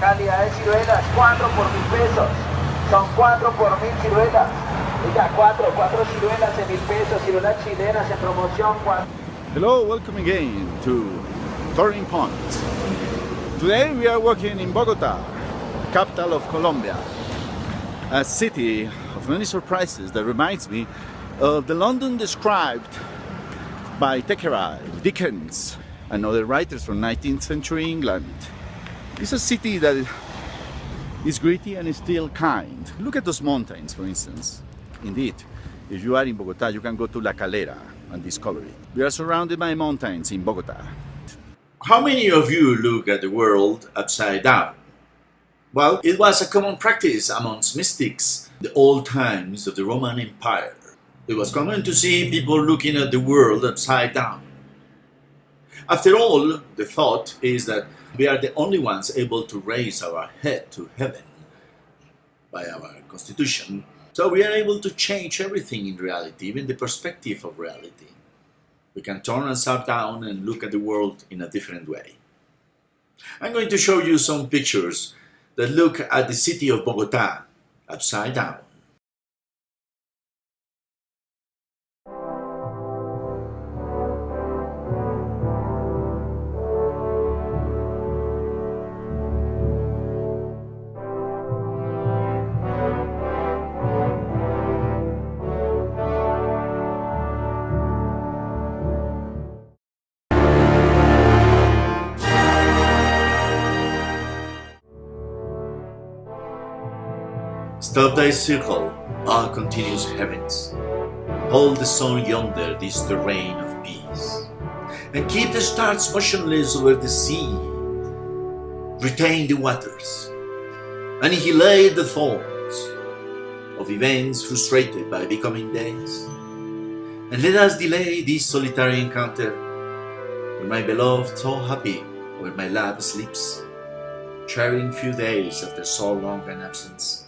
Calidad de ciruelas, 4 por 1.000 pesos. Son 4 por 1.000 ciruelas. Oiga, 4 ciruelas en 1.000 pesos. Ciruelas chilenas en promoción, 4. Hello, welcome again to Turning Point. Today we are walking in Bogota, capital of Colombia, a city of many surprises that reminds me of the London described by Thackeray, Dickens, and other writers from 19th century England. It's a city that is gritty and is still kind. Look at those mountains, for instance. Indeed, if you are in Bogota, you can go to La Calera and discover it. We are surrounded by mountains in Bogota. How many of you look at the world upside down? Well, it was a common practice amongst mystics in the old times of the Roman Empire. It was common to see people looking at the world upside down. After all, the thought is that we are the only ones able to raise our head to heaven by our constitution, so we are able to change everything in reality, even the perspective of reality. We can turn upside down and look at the world in a different way. I'm going to show you some pictures that look at the city of Bogota upside down. Stop thy circle, all continuous heavens. Hold the sun yonder, this terrain of peace. And keep the stars motionless over the sea. Retain the waters. Annihilate the thorns of events frustrated by becoming days. And let us delay this solitary encounter, where my beloved so happy, where my love sleeps, sharing few days after so long an absence.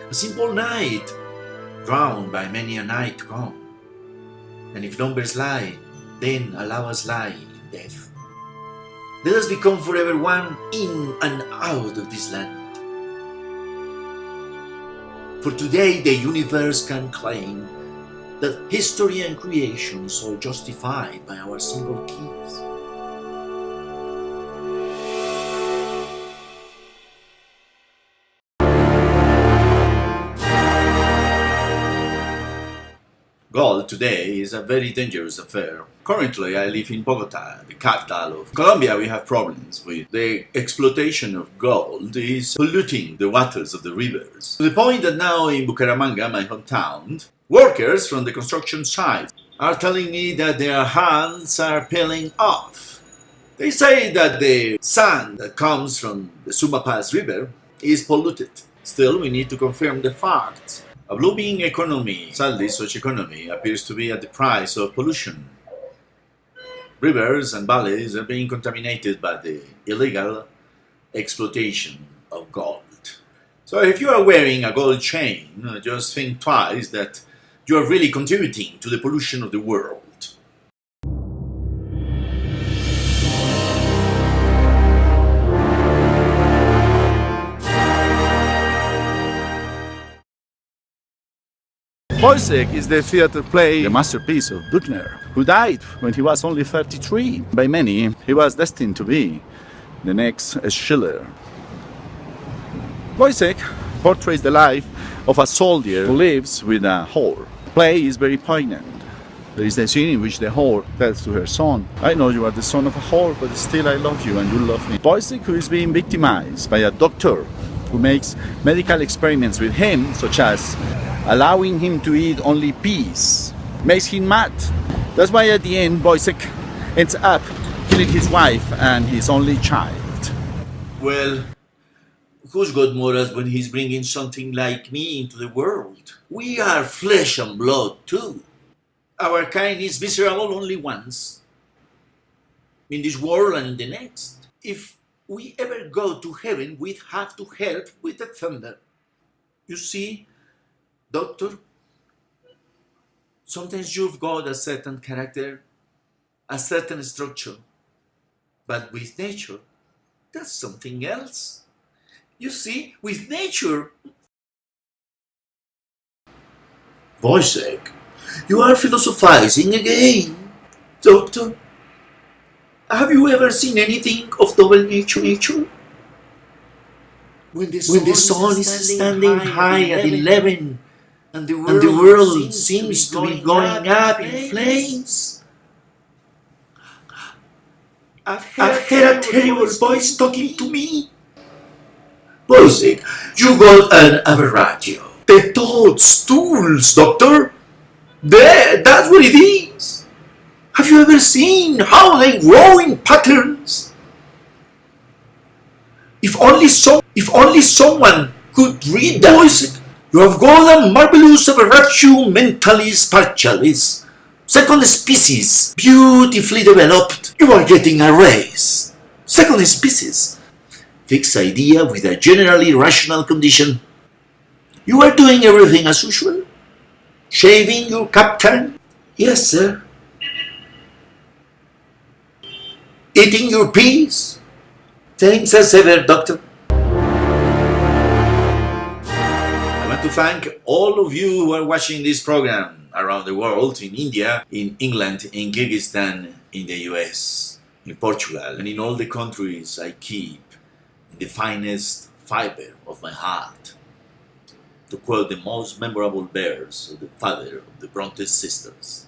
A simple night, drowned by many a night to come. And if numbers lie, then allow us lie in death. Let us become forever one in and out of this land. For today the universe can claim that history and creation is all justified by our single keys. Gold today is a very dangerous affair. Currently, I live in Bogota, the capital of Colombia. We have problems with the exploitation of gold is polluting the waters of the rivers. To the point that now in Bucaramanga, my hometown, workers from the construction site are telling me that their hands are peeling off. They say that the sand that comes from the Sumapaz River is polluted. Still, we need to confirm the facts. A blooming economy, sadly such economy, appears to be at the price of pollution. Rivers and valleys are being contaminated by the illegal exploitation of gold. So if you are wearing a gold chain, just think twice that you are really contributing to the pollution of the world. Wojciech is the theater play, the masterpiece of Bruckner, who died when he was only 33. By many, he was destined to be the next Schiller. Wojciech portrays the life of a soldier who lives with a whore. The play is very poignant. There is the scene in which the whore tells to her son, "I know you are the son of a whore, but still I love you and you love me." Wojciech, who is being victimized by a doctor who makes medical experiments with him, such as allowing him to eat only peas, makes him mad. That's why at the end Wojciech ends up killing his wife and his only child. Well, who's got morals when he's bringing something like me into the world? We are flesh and blood too. Our kind is miserable only once, in this world and in the next. If we ever go to heaven, we have to help with the thunder. You see, Doctor, sometimes you've got a certain character, a certain structure, but with nature, that's something else. You see, with nature. Wojciech, you are philosophizing again. Doctor, have you ever seen anything of double nature? When the sun is standing high at 11 and the world seems to be going up in flames. I've heard a terrible voice talking to me. Wojciech, you got an aberratio. The toadstools, doctor. There, that's what it is. Have you ever seen how they grow in patterns? If only someone could read that. Wojciech, you have got a marvelous aberratio mentalis partialis. Second species, beautifully developed. You are getting a raise. Second species, fixed idea with a generally rational condition. You are doing everything as usual? Shaving your captain? Yes, sir. Eating your peas? Thanks as ever, doctor. I want to thank all of you who are watching this program around the world, in India, in England, in Kyrgyzstan, in the US, in Portugal, and in all the countries I keep in the finest fiber of my heart. To quote the most memorable verse of the father of the Bronte sisters,